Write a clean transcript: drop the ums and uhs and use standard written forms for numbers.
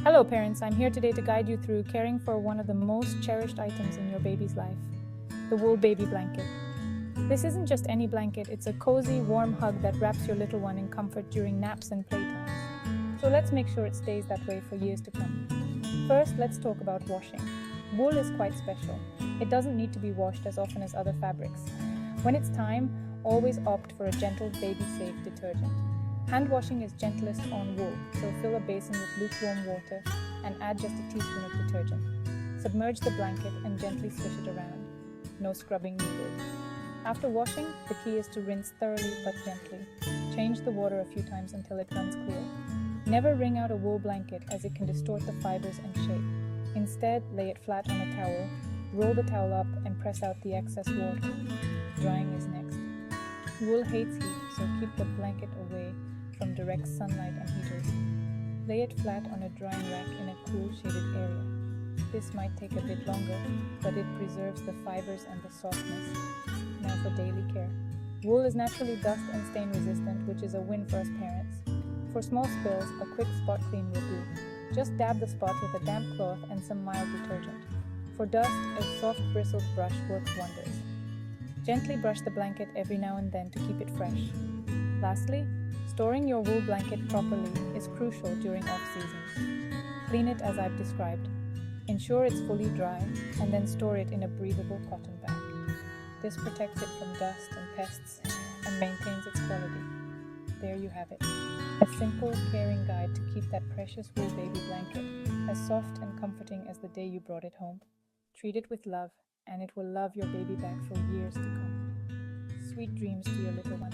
Hello parents, I'm here today to guide you through caring for one of the most cherished items in your baby's life, the wool baby blanket. This isn't just any blanket, it's a cozy, warm hug that wraps your little one in comfort during naps and playtimes. So let's make sure it stays that way for years to come. First, let's talk about washing. Wool is quite special. It doesn't need to be washed as often as other fabrics. When it's time, always opt for a gentle, baby-safe detergent. Hand washing is gentlest on wool, so fill a basin with lukewarm water and add just a teaspoon of detergent. Submerge the blanket and gently swish it around. No scrubbing needed. After washing, the key is to rinse thoroughly but gently. Change the water a few times until it runs clear. Never wring out a wool blanket as it can distort the fibers and shape. Instead, lay it flat on a towel, roll the towel up and press out the excess water. Drying is next. Wool hates heat, so keep the blanket away from direct sunlight and heaters. Lay it flat on a drying rack in a cool, shaded area. This might take a bit longer, but it preserves the fibers and the softness. Now for daily care. Wool is naturally dust and stain resistant, which is a win for us parents. For small spills, a quick spot clean will do. Just dab the spot with a damp cloth and some mild detergent. For dust, a soft bristled brush works wonders. Gently brush the blanket every now and then to keep it fresh. Lastly, storing your wool blanket properly is crucial during off-seasons. Clean it as I've described. Ensure it's fully dry, and then store it in a breathable cotton bag. This protects it from dust and pests and maintains its quality. There you have it. A simple, caring guide to keep that precious wool baby blanket as soft and comforting as the day you brought it home. Treat it with love, and it will love your baby back for years to come. Sweet dreams to your little one.